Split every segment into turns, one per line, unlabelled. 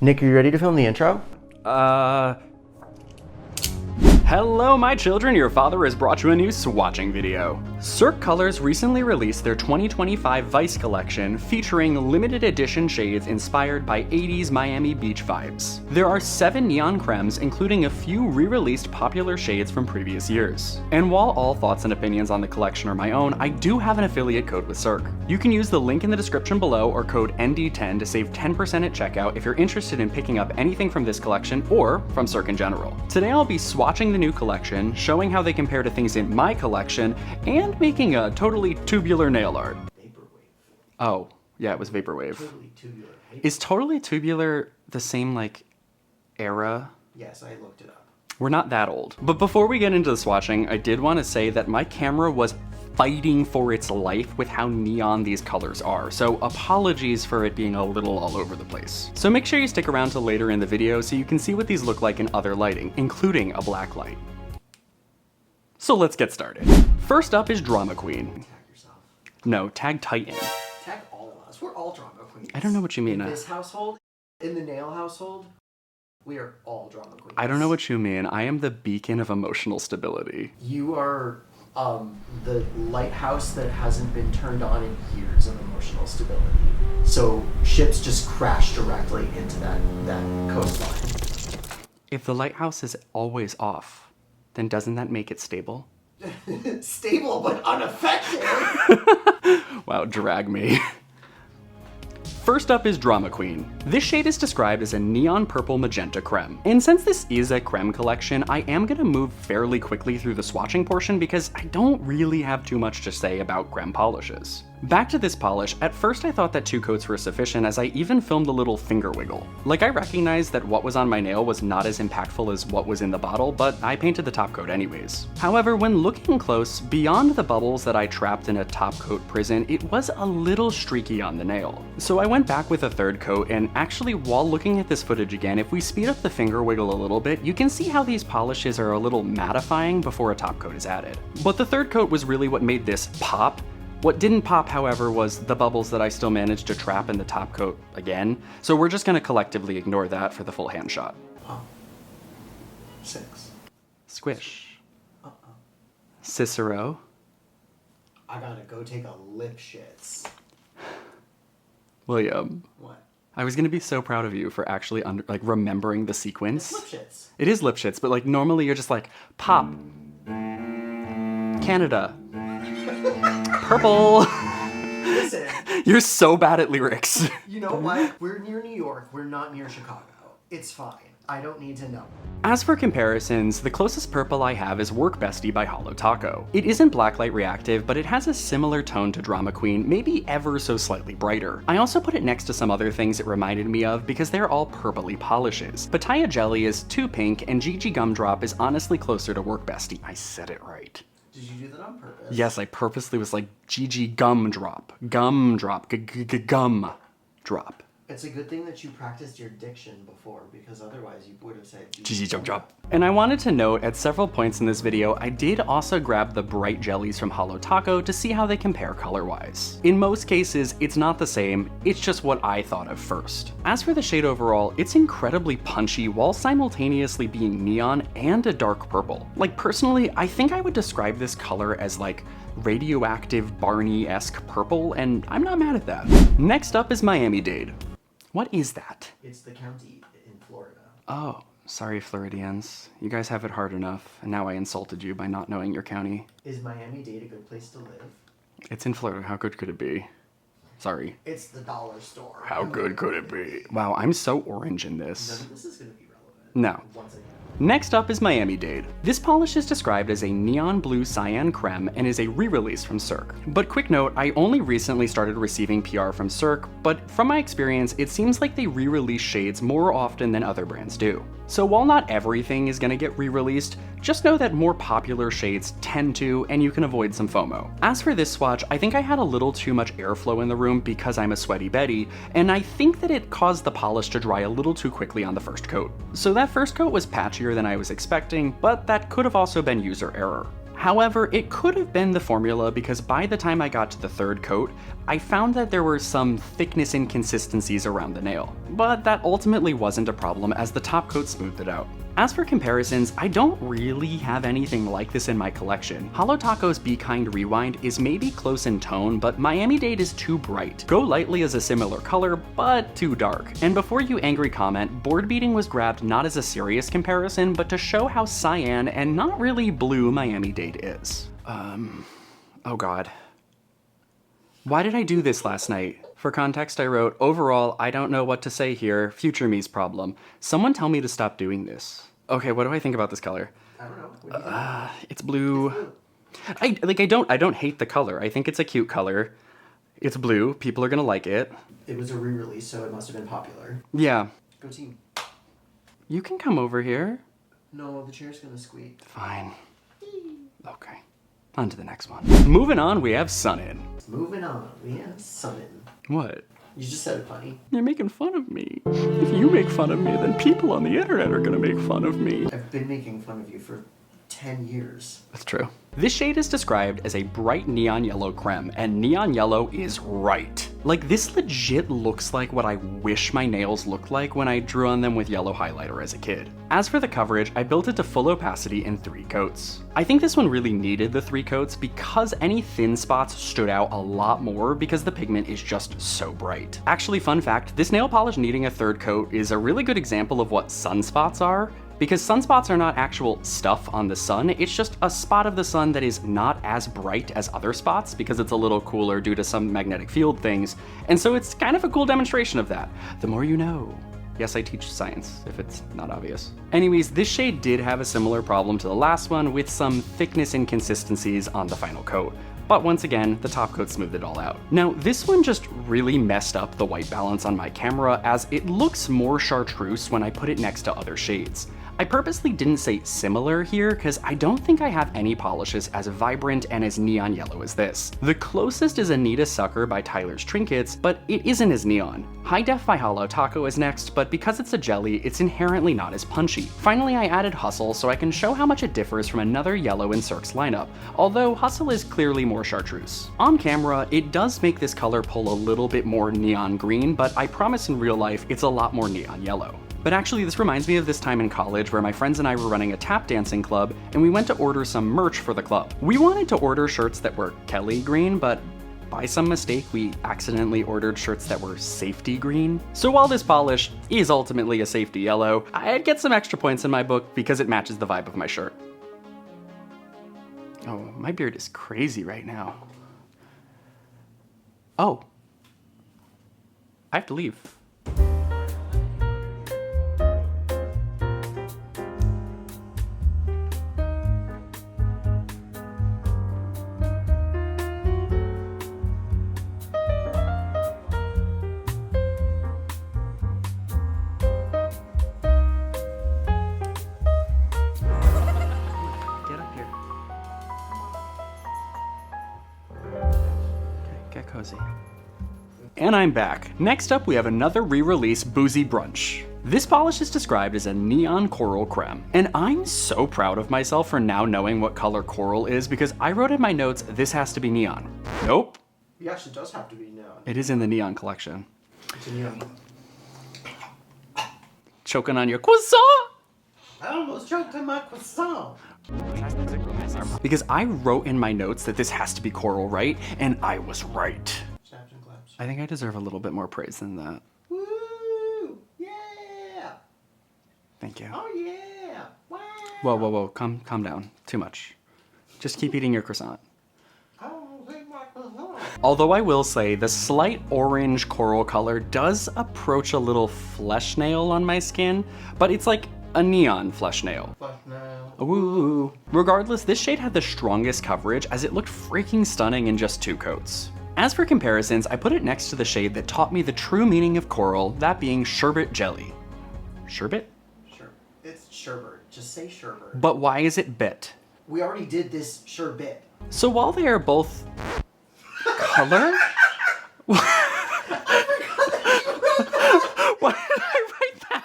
Nick, are you ready to film the intro?
Hello my children, your father has brought you a new swatching video. Cirque Colors recently released their 2025 Vice collection featuring limited edition shades inspired by 80s Miami Beach vibes. There are 7 neon cremes, including a few re-released popular shades from previous years. And while all thoughts and opinions on the collection are my own, I do have an affiliate code with Cirque. You can use the link in the description below or code ND10 to save 10% at checkout if you're interested in picking up anything from this collection or from Cirque in general. Today I'll be swatching the new collection, showing how they compare to things in my collection, and making a totally tubular nail art.
Vaporwave.
Oh, yeah, it was Vaporwave.
Totally tubular.
Is totally tubular the same, like, era?
Yes, I looked it up.
We're not that old. But before we get into the swatching, I did want to say that my camera was fighting for its life with how neon these colors are, so apologies for it being a little all over the place. So make sure you stick around till later in the video so you can see what these look like in other lighting, including a black light. So let's get started. First up is Drama Queen.
Tag yourself.
No, tag Titan.
Tag all of us. We're all drama queens.
I don't know what you mean.
In this household, in the nail household, we are all drama queens.
I don't know what you mean. I am the beacon of emotional stability.
You are the lighthouse that hasn't been turned on in years of emotional stability. So ships just crash directly into that coastline.
If the lighthouse is always off, then doesn't that make it stable?
Stable but unaffected.
Wow, drag me. First up is Drama Queen. This shade is described as a neon purple magenta creme. And since this is a creme collection, I am gonna move fairly quickly through the swatching portion because I don't really have too much to say about creme polishes. Back to this polish, at first I thought that 2 coats were sufficient as I even filmed a little finger wiggle. Like, I recognized that what was on my nail was not as impactful as what was in the bottle, but I painted the top coat anyways. However, when looking close, beyond the bubbles that I trapped in a top coat prison, it was a little streaky on the nail. So I went back with a 3rd coat, and actually while looking at this footage again, if we speed up the finger wiggle a little bit, you can see how these polishes are a little mattifying before a top coat is added. But the 3rd coat was really what made this pop. What didn't pop, however, was the bubbles that I still managed to trap in the top coat again, so we're just gonna collectively ignore that for the full hand shot.
6.
Squish. Cicero.
I gotta go take a lip shits.
William.
What?
I was gonna be so proud of you for actually remembering the sequence.
It's lip shits.
It is lip shits, but like normally you're just like, pop. Canada. Purple.
Listen.
You're so bad at lyrics.
You know what? We're near New York. We're not near Chicago. It's fine. I don't need to know.
As for comparisons, the closest purple I have is Work Bestie by Hollow Taco. It isn't blacklight reactive, but it has a similar tone to Drama Queen, maybe ever so slightly brighter. I also put it next to some other things it reminded me of because they're all purpley polishes. Pataya Jelly is too pink, and Gigi Gumdrop is honestly closer to Work Bestie. I said it right.
Did you do that on purpose?
Yes, I purposely was like Gigi Gumdrop. Gumdrop. Gum drop.
It's a good thing that you practiced your diction before, because otherwise you would have said
Gigi Gumdrop. And I wanted to note, at several points in this video, I did also grab the bright jellies from Hollow Taco to see how they compare color-wise. In most cases, it's not the same, it's just what I thought of first. As for the shade overall, it's incredibly punchy while simultaneously being neon and a dark purple. Like, personally, I think I would describe this color as like radioactive Barney-esque purple, and I'm not mad at that. Next up is Miami-Dade. What is that?
It's the county in Florida.
Oh, sorry Floridians. You guys have it hard enough, and now I insulted you by not knowing your county.
Is Miami-Dade a good place to live?
It's in Florida. How good could it be? Sorry.
It's the dollar store.
How good could it be? Wow, I'm so orange in this.
None of this is going to be relevant.
No.
Once again.
Next up is Miami-Dade. This polish is described as a neon blue cyan creme and is a re-release from Cirque. But quick note, I only recently started receiving PR from Cirque, but from my experience, it seems like they re-release shades more often than other brands do. So while not everything is gonna get re-released, just know that more popular shades tend to, and you can avoid some FOMO. As for this swatch, I think I had a little too much airflow in the room because I'm a sweaty Betty, and I think that it caused the polish to dry a little too quickly on the first coat. So that first coat was patchier than I was expecting, but that could have also been user error. However, it could have been the formula because by the time I got to the third coat, I found that there were some thickness inconsistencies around the nail, but that ultimately wasn't a problem as the top coat smoothed it out. As for comparisons, I don't really have anything like this in my collection. Holo Taco's Be Kind Rewind is maybe close in tone, but Miami-Dade is too bright. Go Lightly is a similar color, but too dark. And before you angry comment, Board Beating was grabbed not as a serious comparison, but to show how cyan and not really blue Miami-Dade is. Oh god. Why did I do this last night? For context, I wrote, overall, I don't know what to say here, future me's problem. Someone tell me to stop doing this. Okay, what do I think about this color?
I don't know. What do you think?
It's blue. I don't hate the color. I think it's a cute color. It's blue. People are gonna like it.
It was a re-release, so it must have been popular.
Yeah.
Go team.
You can come over here.
No, the chair's gonna squeak.
Fine. Okay. On to the next one. Moving on, we have Suninn.
Moving on, we have Suninn.
What?
You just said it funny.
You're making fun of me. If you make fun of me, then people on the internet are gonna make fun of me.
I've been making fun of you for 10 years.
That's true. This shade is described as a bright neon yellow creme, and neon yellow is right. Like, this legit looks like what I wish my nails looked like when I drew on them with yellow highlighter as a kid. As for the coverage, I built it to full opacity in 3 coats. I think this one really needed the 3 coats because any thin spots stood out a lot more because the pigment is just so bright. Actually, fun fact, this nail polish needing a 3rd coat is a really good example of what sunspots are, because sunspots are not actual stuff on the sun, it's just a spot of the sun that is not as bright as other spots because it's a little cooler due to some magnetic field things, and so it's kind of a cool demonstration of that. The more you know. Yes, I teach science, if it's not obvious. Anyways, this shade did have a similar problem to the last one with some thickness inconsistencies on the final coat. But once again, the top coat smoothed it all out. Now, this one just really messed up the white balance on my camera as it looks more chartreuse when I put it next to other shades. I purposely didn't say similar here because I don't think I have any polishes as vibrant and as neon yellow as this. The closest is Anita Sucker by Tyler's Trinkets, but it isn't as neon. High Def by Holo Taco is next, but because it's a jelly, it's inherently not as punchy. Finally, I added Hustle so I can show how much it differs from another yellow in Cirque's lineup, although Hustle is clearly more chartreuse. On camera, it does make this color pull a little bit more neon green, but I promise in real life, it's a lot more neon yellow. But actually, this reminds me of this time in college where my friends and I were running a tap dancing club and we went to order some merch for the club. We wanted to order shirts that were Kelly green, but by some mistake, we accidentally ordered shirts that were safety green. So while this polish is ultimately a safety yellow, I'd get some extra points in my book because it matches the vibe of my shirt. Oh, my beard is crazy right now. Oh. I have to leave. Cozy. And I'm back. Next up, we have another re-release, Boozy Brunch. This polish is described as a neon coral creme, and I'm so proud of myself for now knowing what color coral is because I wrote in my notes, this has to be neon. Nope.
It actually does have to be neon.
It is in the neon collection.
It's a neon.
Choking on your croissant!
I almost choked on my croissant.
Because I wrote in my notes that this has to be coral, right? And I was right.
Snaps and claps.
I think I deserve a little bit more praise than that.
Woo! Yeah!
Thank you.
Oh yeah! Wow!
Whoa, whoa, whoa, calm down. Too much. Just keep eating your croissant.
I almost ate my croissant.
Although I will say, the slight orange coral color does approach a little flesh nail on my skin, but it's like a neon flesh nail.
Flush now.
Ooh. Regardless, this shade had the strongest coverage as it looked freaking stunning in just 2 coats. As for comparisons, I put it next to the shade that taught me the true meaning of coral, that being sherbet jelly. Sherbet?
Sure. It's sherbet. Just say sherbet.
But why is it bit?
We already did this sherbet.
So while they are both color? Why did I write that?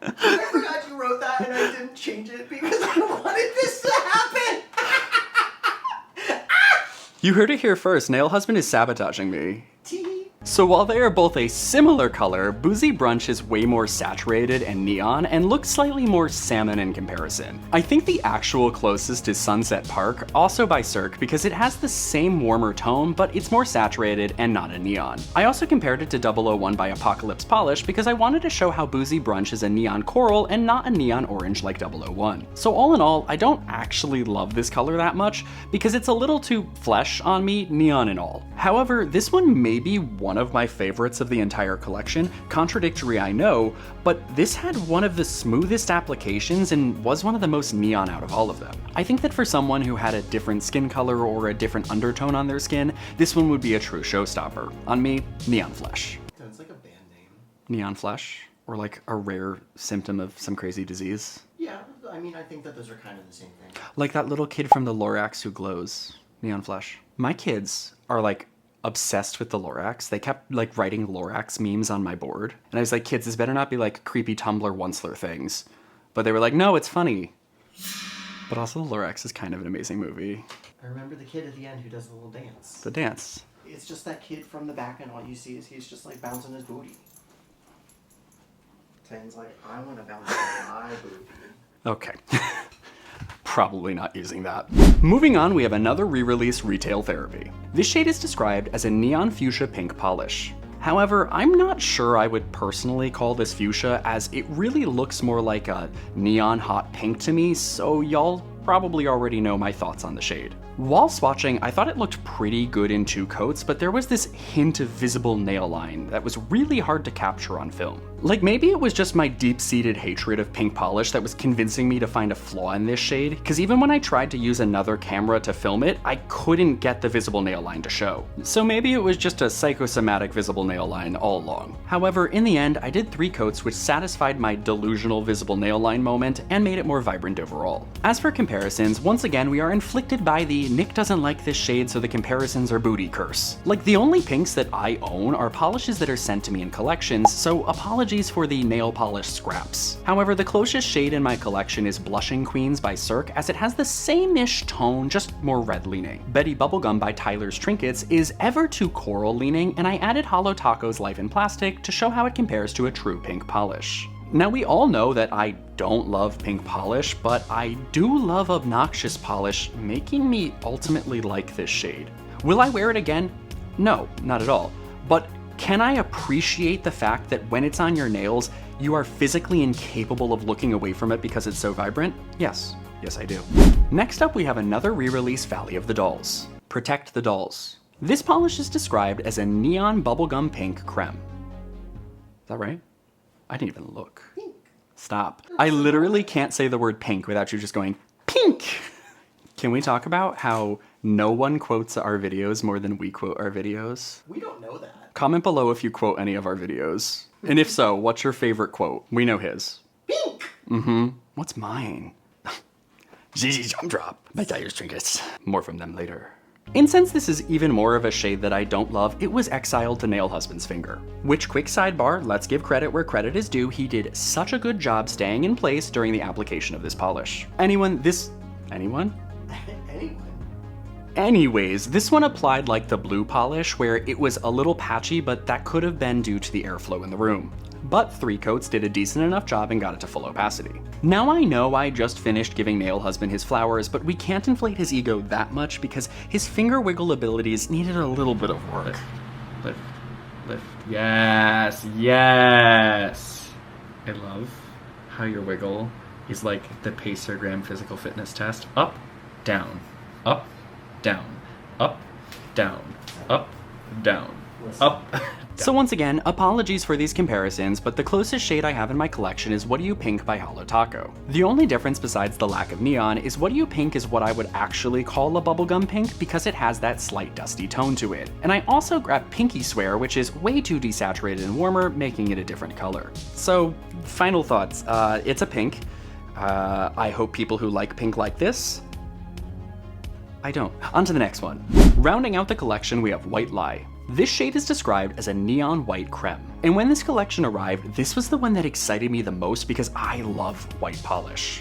I forgot you wrote that and I didn't change it because I wanted this to happen.
You heard it here first, Nail Husband is sabotaging me.
Tee.
So while they are both a similar color, Boozy Brunch is way more saturated and neon and looks slightly more salmon in comparison. I think the actual closest is Sunset Park, also by Cirque, because it has the same warmer tone, but it's more saturated and not a neon. I also compared it to 001 by Apocalypse Polish because I wanted to show how Boozy Brunch is a neon coral and not a neon orange like 001. So all in all, I don't actually love this color that much because it's a little too flesh on me, neon and all. However, this one may be one of my favorites of the entire collection. Contradictory, I know, but this had one of the smoothest applications and was one of the most neon out of all of them. I think that for someone who had a different skin color or a different undertone on their skin, this one would be a true showstopper. On me, neon flesh.
Sounds like a band name.
Neon flesh? Or like a rare symptom of some crazy disease?
Yeah, I mean, I think that those are kind of the same thing.
Like that little kid from the Lorax who glows. Neon flesh. My kids are like obsessed with the Lorax. They kept like writing Lorax memes on my board. And I was like, kids, this better not be like creepy Tumblr Onceler things. But they were like, no, it's funny. But also the Lorax is kind of an amazing movie.
I remember the kid at the end who does the little dance.
The dance.
It's just that kid from the back and all you see is he's just like bouncing his booty. Tane's like, I want to bounce my booty.
Okay. Probably not using that. Moving on, we have another re-release, Retail Therapy. This shade is described as a neon fuchsia pink polish. However, I'm not sure I would personally call this fuchsia, as it really looks more like a neon hot pink to me, so y'all probably already know my thoughts on the shade. While swatching, I thought it looked pretty good in 2 coats, but there was this hint of visible nail line that was really hard to capture on film. Like maybe it was just my deep-seated hatred of pink polish that was convincing me to find a flaw in this shade, because even when I tried to use another camera to film it, I couldn't get the visible nail line to show. So maybe it was just a psychosomatic visible nail line all along. However, in the end, I did 3 coats which satisfied my delusional visible nail line moment and made it more vibrant overall. As for comparisons, once again we are inflicted by the Nick doesn't like this shade so the comparisons are booty curse. Like the only pinks that I own are polishes that are sent to me in collections, so apologies for the nail polish scraps. However, the closest shade in my collection is Blushing Queens by Cirque, as it has the same-ish tone, just more red leaning. Betty Bubblegum by Tyler's Trinkets is ever too coral leaning, and I added Hollow Taco's Life in Plastic to show how it compares to a true pink polish. Now we all know that I don't love pink polish, but I do love obnoxious polish, making me ultimately like this shade. Will I wear it again? No, not at all. But can I appreciate the fact that when it's on your nails, you are physically incapable of looking away from it because it's so vibrant? Yes, yes I do. Next up we have another re-release, Valley of the Dolls. Protect the Dolls. This polish is described as a neon bubblegum pink creme. Is that right? I didn't even look.
Pink.
Stop. I literally can't say the word pink without you just going, pink! Can we talk about how no one quotes our videos more than we quote our videos?
We don't know that.
Comment below if you quote any of our videos. And if so, what's your favorite quote? We know his.
Pink!
Mm-hmm. What's mine? ZZ Jump Drop by Tyler's Trinkets. More from them later. And since this is even more of a shade that I don't love, it was exiled to Nail Husband's finger. Which, quick sidebar, let's give credit where credit is due, he did such a good job staying in place during the application of this polish. Anyone?
Anyone?
Anyways, this one applied like the blue polish, where it was a little patchy, but that could have been due to the airflow in the room. But 3 coats did a decent enough job and got it to full opacity. Now I know I just finished giving Nail Husband his flowers, but we can't inflate his ego that much because his finger wiggle abilities needed a little bit of work. Lift. Yes, yes! I love how your wiggle is like the Pacergram physical fitness test. Up, down, up, down, up, down, up, down, up. So once again, apologies for these comparisons, but the closest shade I have in my collection is What Do You Pink by Hollow Taco. The only difference besides the lack of neon is What Do You Pink is what I would actually call a bubblegum pink because it has that slight dusty tone to it. And I also grabbed Pinky Swear, which is way too desaturated and warmer, making it a different color. So, final thoughts. It's a pink. I hope people who like pink like this. I don't. On to the next one. Rounding out the collection, we have White Lie. This shade is described as a neon white creme. And when this collection arrived, this was the one that excited me the most because I love white polish.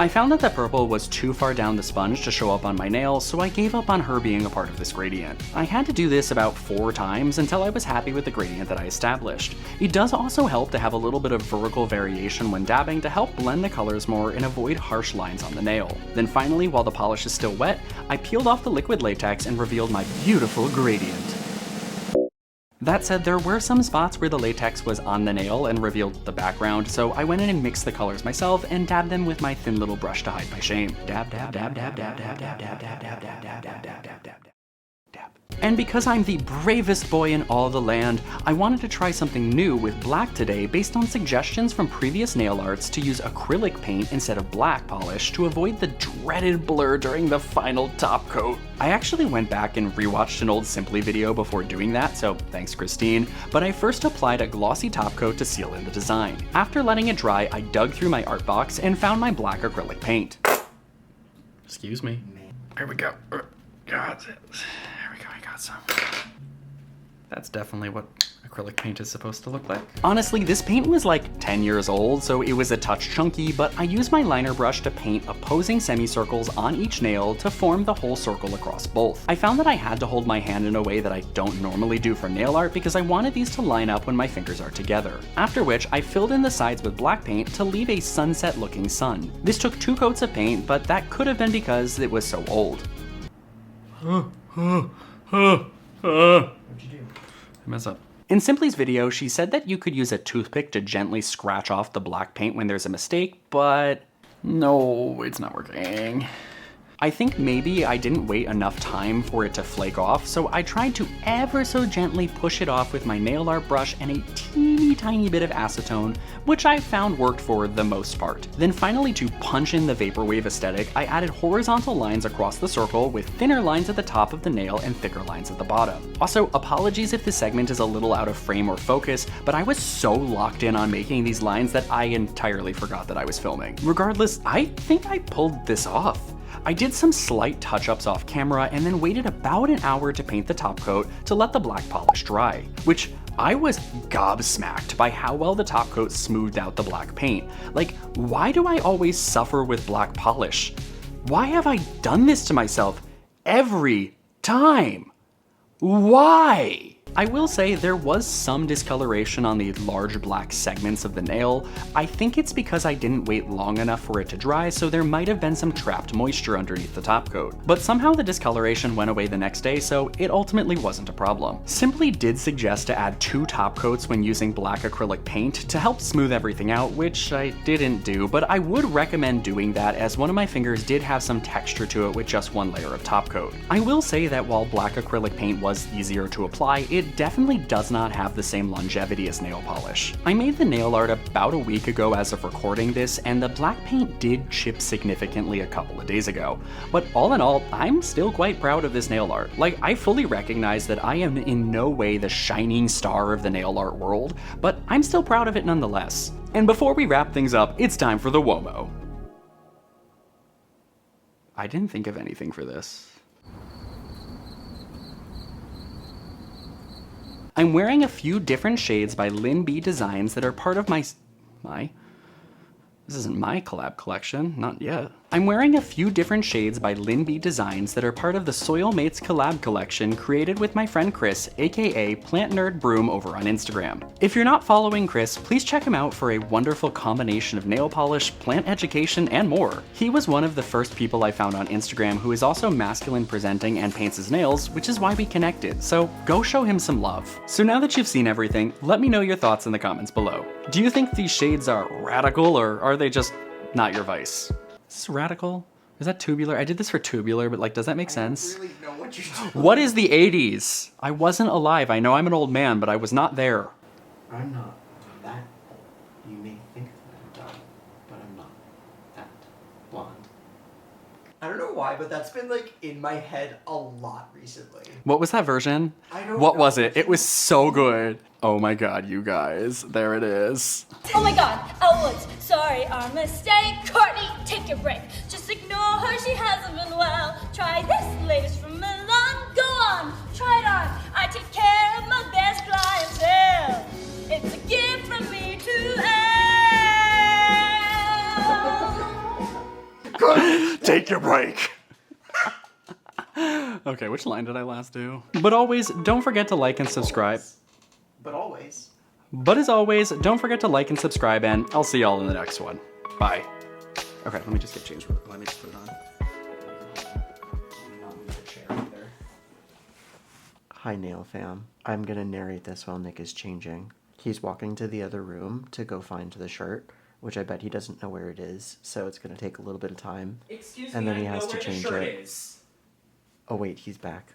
I found that the purple was too far down the sponge to show up on my nail, so I gave up on her being a part of this gradient. I had to do this about 4 times until I was happy with the gradient that I established. It does also help to have a little bit of vertical variation when dabbing to help blend the colors more and avoid harsh lines on the nail. Then finally, while the polish is still wet, I peeled off the liquid latex and revealed my beautiful gradient. That said, there were some spots where the latex was on the nail and revealed the background, so I went in and mixed the colors myself and dabbed them with my thin little brush to hide my shame. Dab, dab, dab, dab, dab, dab, dab, dab, dab, dab, dab, dab, dab, dab, dab, dab. And because I'm the bravest boy in all the land, I wanted to try something new with black today based on suggestions from previous nail arts to use acrylic paint instead of black polish to avoid the dreaded blur during the final top coat. I actually went back and rewatched an old Simply video before doing that, so thanks Christine, but I first applied a glossy top coat to seal in the design. After letting it dry, I dug through my art box and found my black acrylic paint. Excuse me. Here we go. God. Some. That's definitely what acrylic paint is supposed to look like. Honestly, this paint was like 10 years old, so it was a touch chunky, but I used my liner brush to paint opposing semicircles on each nail to form the whole circle across both. I found that I had to hold my hand in a way that I don't normally do for nail art because I wanted these to line up when my fingers are together. After which, I filled in the sides with black paint to leave a sunset-looking sun. This took 2 coats of paint, but that could have been because it was so old. What'd you do? I mess up. In Simply's video, she said that you could use a toothpick to gently scratch off the black paint when there's a mistake, but no, it's not working. I think maybe I didn't wait enough time for it to flake off, so I tried to ever so gently push it off with my nail art brush and a teeny tiny bit of acetone, which I found worked for the most part. Then finally, to punch in the vaporwave aesthetic, I added horizontal lines across the circle with thinner lines at the top of the nail and thicker lines at the bottom. Also, apologies if this segment is a little out of frame or focus, but I was so locked in on making these lines that I entirely forgot that I was filming. Regardless, I think I pulled this off. I did some slight touch-ups off camera and then waited about an hour to paint the top coat to let the black polish dry, which I was gobsmacked by how well the top coat smoothed out the black paint. Like, why do I always suffer with black polish? Why have I done this to myself every time? Why? I will say there was some discoloration on the large black segments of the nail. I think it's because I didn't wait long enough for it to dry, so there might have been some trapped moisture underneath the top coat. But somehow the discoloration went away the next day, so it ultimately wasn't a problem. Simply did suggest to add 2 top coats when using black acrylic paint to help smooth everything out, which I didn't do, but I would recommend doing that as one of my fingers did have some texture to it with just 1 layer of top coat. I will say that while black acrylic paint was easier to apply, it definitely does not have the same longevity as nail polish. I made the nail art about a week ago as of recording this, and the black paint did chip significantly a couple of days ago. But all in all, I'm still quite proud of this nail art. Like, I fully recognize that I am in no way the shining star of the nail art world, but I'm still proud of it nonetheless. And before we wrap things up, it's time for the WOMO. I didn't think of anything for this. I'm wearing a few different shades by Lynn B Designs that are part of my... This isn't my collab collection, not yet. I'm wearing a few different shades by Lynn B Designs that are part of the Soil Mates collab collection created with my friend Chris, aka Plant Nerd Broom, over on Instagram. If you're not following Chris, please check him out for a wonderful combination of nail polish, plant education, and more. He was one of the first people I found on Instagram who is also masculine presenting and paints his nails, which is why we connected, so go show him some love. So now that you've seen everything, let me know your thoughts in the comments below. Do you think these shades are radical, or are they just not your vice? Is this radical? Is that tubular? I did this for tubular, but like, does that make sense?
I don't really know what you're doing.
What is the 80s? I wasn't alive. I know I'm an old man, but I was not there.
I'm not that old. You may think that I'm dumb, but I'm not that blonde. I don't know why, but that's been like in my head a lot recently.
What was that version?
I don't know.
What was it? It was so good. Oh my god, you guys. There it is.
Oh my god, Elle Woods. Sorry, our mistake. Courtney, take your break. Just ignore her, she hasn't been well. Try this latest from Milan. Go on, try it on. I take care of my best clientele. It's a gift from me to Elle.
take your break. Okay, which line did I last do? But always, don't forget to like and subscribe.
But always.
But as always, don't forget to like and subscribe, and I'll see y'all in the next one. Bye. Okay, let me just get changed. Let me just put it on.
Hi, Nail Fam. I'm gonna narrate this while Nick is changing. He's walking to the other room to go find the shirt, which I bet he doesn't know where it is, so it's gonna take a little bit of time.
Excuse
and
me,
then he
I
has
know
to
where
change
the shirt
it.
is.
Oh wait, he's back.